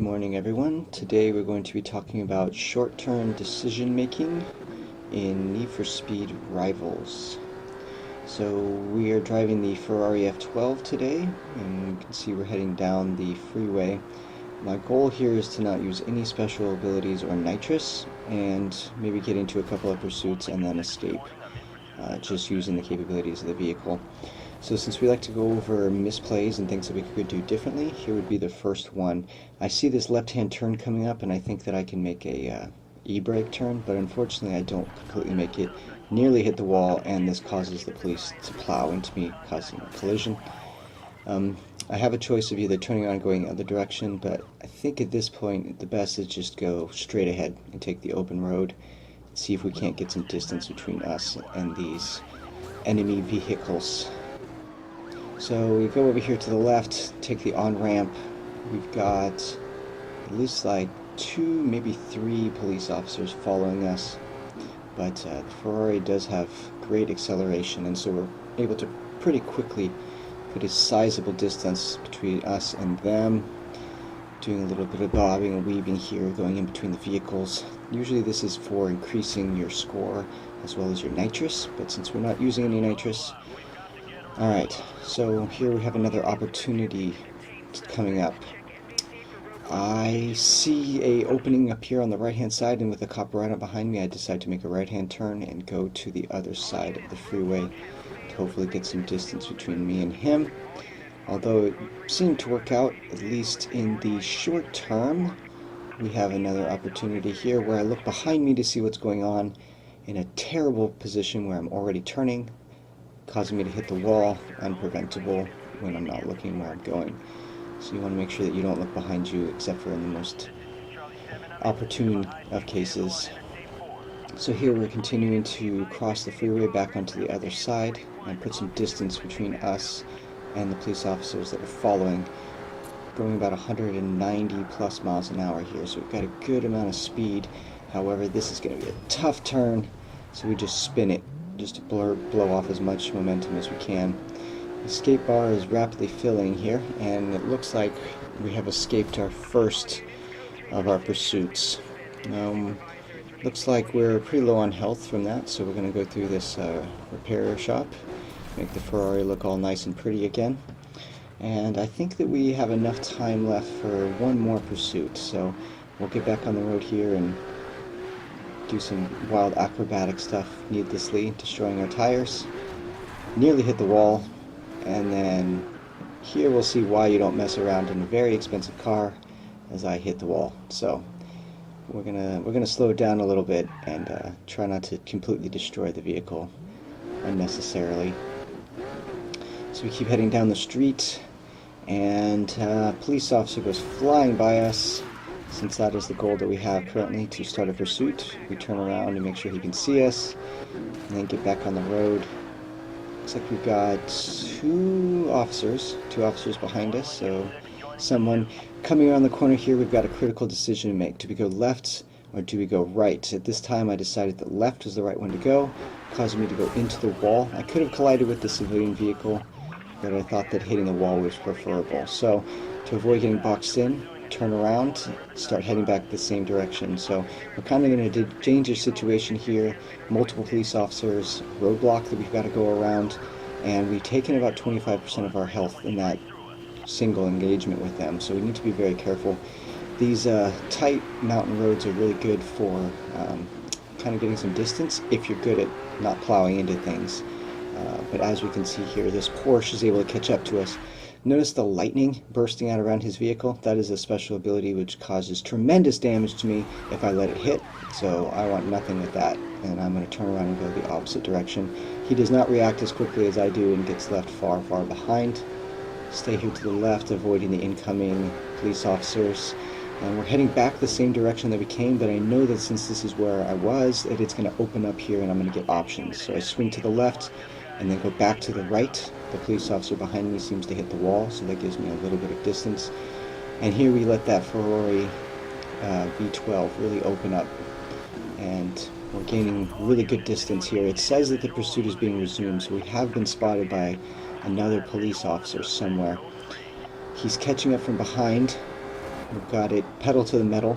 morning, everyone. Today we're going to be talking about short-term decision making in Need for Speed Rivals. So we are driving the Ferrari F12 today, and you can see we're heading down the freeway. My goal here is to not use any special abilities or nitrous, and maybe get into a couple of pursuits and then escape, just using the capabilities of the vehicle. So since we like to go over misplays and things that we could do differently, here would be the first one. I see this left-hand turn coming up, and I think that I can make a e-brake turn, but unfortunately I don't completely make it. Nearly hit the wall, and this causes the police to plow into me, causing a collision. I have a choice of either turning around and going the other direction, but I think at this point the best is just go straight ahead and take the open road and see if we can't get some distance between us and these enemy vehicles. So we go over here to the left, take the on-ramp. We've got at least like 2, maybe 3 police officers following us. But the Ferrari does have great acceleration, and so we're able to pretty quickly put a sizable distance between us and them. Doing a little bit of bobbing and weaving here, going in between the vehicles. Usually this is for increasing your score as well as your nitrous, but since we're not using any nitrous, alright, so here we have another opportunity coming up. I see a opening up here on the right hand side, and with the cop right up behind me, I decide to make a right hand turn and go to the other side of the freeway to hopefully get some distance between me and him. Although it seemed to work out, at least in the short term, we have another opportunity here where I look behind me to see what's going on in a terrible position where I'm already turning, causing me to hit the wall, unpreventable when I'm not looking where I'm going. So you want to make sure that you don't look behind you except for in the most opportune of cases. So here we're continuing to cross the freeway back onto the other side and put some distance between us and the police officers that are following, going about 190 plus miles an hour here, so we've got a good amount of speed. However, this is going to be a tough turn, so we just spin it just to blow off as much momentum as we can. The escape bar is rapidly filling here, and it looks like we have escaped our first of our pursuits. Looks like we're pretty low on health from that, so we're going to go through this repair shop, make the Ferrari look all nice and pretty again. And I think that we have enough time left for one more pursuit, so we'll get back on the road here and do some wild acrobatic stuff needlessly, destroying our tires. Nearly hit the wall, and then here we'll see why you don't mess around in a very expensive car as I hit the wall. So we're gonna slow it down a little bit and try not to completely destroy the vehicle unnecessarily. So we keep heading down the street, and a police officer goes flying by us. Since that is the goal that we have currently, to start a pursuit, we turn around and make sure he can see us, and then get back on the road. Looks like we've got two officers behind us, so someone coming around the corner here. We've got a critical decision to make. Do we go left or do we go right? At this time I decided that left was the right one to go, causing me to go into the wall. I could have collided with the civilian vehicle, but I thought that hitting the wall was preferable. So to avoid getting boxed in, turn around, start heading back the same direction. So we're kind of in a dangerous situation here. Multiple police officers, roadblock that we've got to go around, and we've taken about 25% of our health in that single engagement with them, so we need to be very careful. These tight mountain roads are really good for kind of getting some distance if you're good at not plowing into things. But as we can see here, this Porsche is able to catch up to us. Notice the lightning bursting out around his vehicle. That is a special ability which causes tremendous damage to me if I let it hit, so I want nothing with that, and I'm going to turn around and go the opposite direction. He does not react as quickly as I do and gets left far behind. Stay here to the left, avoiding the incoming police officers, and we're heading back the same direction that we came, but I know that since this is where I was, that it's going to open up here and I'm going to get options. So I swing to the left and then go back to the right. The police officer behind me seems to hit the wall, so that gives me a little bit of distance. And here we let that Ferrari V12 really open up, and we're gaining really good distance here. It says that the pursuit is being resumed, so we have been spotted by another police officer somewhere. He's catching up from behind, We've got it pedal to the metal,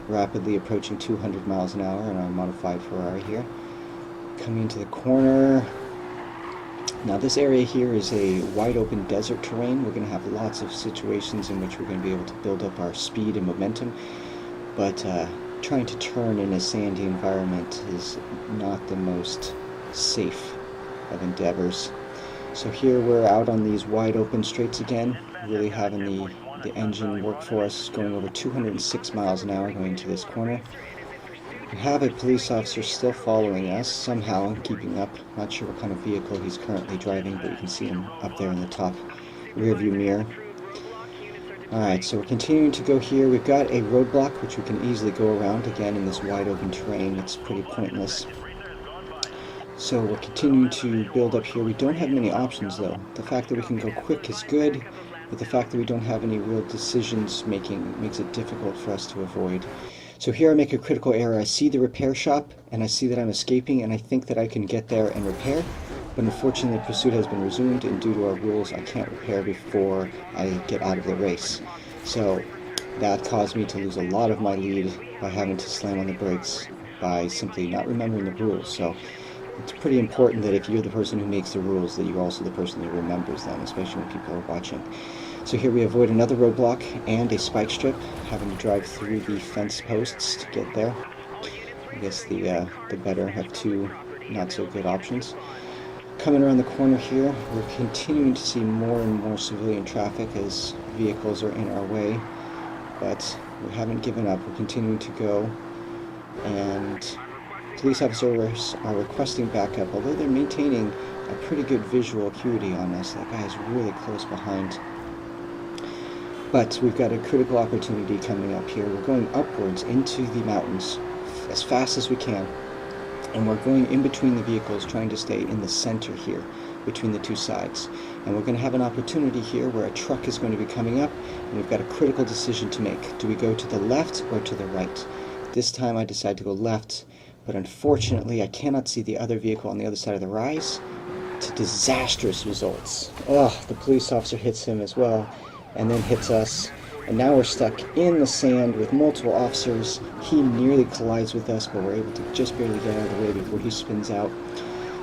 rapidly approaching 200 miles an hour in our modified Ferrari here. Coming into the corner. Now this area here is a wide open desert terrain. We're going to have lots of situations in which we're going to be able to build up our speed and momentum, but trying to turn in a sandy environment is not the most safe of endeavors. So here we're out on these wide open straights again, really having the engine work for us, going over 206 miles an hour going into this corner. We have a police officer still following us, somehow keeping up. Not sure what kind of vehicle he's currently driving, but you can see him up there in the top rear view mirror. Alright, so we're continuing to go here. We've got a roadblock which we can easily go around again in this wide open terrain. It's pretty pointless. So we're continuing to build up here. We don't have many options though. The fact that we can go quick is good, but the fact that we don't have any real decisions making makes it difficult for us to avoid. So here I make a critical error. I see the repair shop and I see that I'm escaping and I think that I can get there and repair, but unfortunately the pursuit has been resumed and due to our rules I can't repair before I get out of the race. So that caused me to lose a lot of my lead by having to slam on the brakes by simply not remembering the rules. So it's pretty important that if you're the person who makes the rules, that you're also the person that remembers them, especially when people are watching. So here we avoid another roadblock and a spike strip, having to drive through the fence posts to get there. I guess the better of two not so good options. Coming around the corner here, we're continuing to see more and more civilian traffic as vehicles are in our way, but we haven't given up. We're continuing to go, and police officers are requesting backup, although they're maintaining a pretty good visual acuity on us. That guy is really close behind. But we've got a critical opportunity coming up here. We're going upwards into the mountains as fast as we can, and we're going in between the vehicles, trying to stay in the center here between the two sides. And we're going to have an opportunity here where a truck is going to be coming up, and we've got a critical decision to make. Do we go to the left or to the right? This time I decide to go left, but unfortunately I cannot see the other vehicle on the other side of the rise, to disastrous results. Oh, the police officer hits him as well, and then hits us, and now we're stuck in the sand with multiple officers. He nearly collides with us, but we're able to just barely get out of the way before he spins out.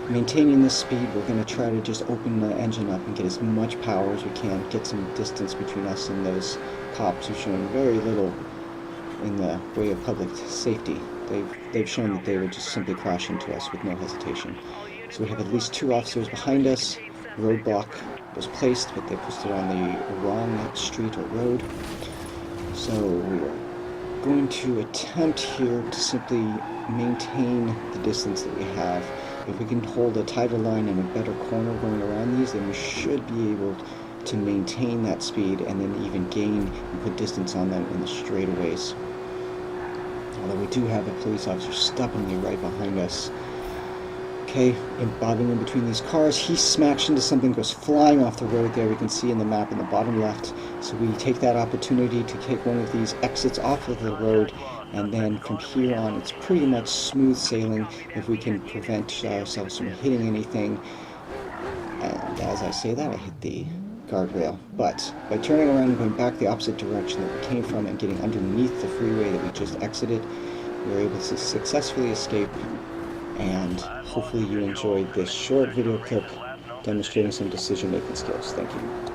Maintaining this speed, we're going to try to just open the engine up and get as much power as we can, get some distance between us and those cops who've shown very little in the way of public safety. They've shown that they would just simply crash into us with no hesitation. So we have at least two officers behind us. Roadblock was placed, but they pushed it on the wrong street or road. So we are going to attempt here to simply maintain the distance that we have. If we can hold a tighter line and a better corner going around these, then we should be able to maintain that speed and then even gain and put distance on them in the straightaways. Although we do have a police officer stubbornly right behind us. Okay, and bobbing in between these cars, he smacks into something, goes flying off the road there. We can see in the map in the bottom left. So we take that opportunity to take one of these exits off of the road, and then from here on it's pretty much smooth sailing if we can prevent ourselves from hitting anything. And as I say that, I hit the guardrail. But by turning around and going back the opposite direction that we came from and getting underneath the freeway that we just exited, we were able to successfully escape. And hopefully you enjoyed this short video clip demonstrating some decision-making skills. Thank you.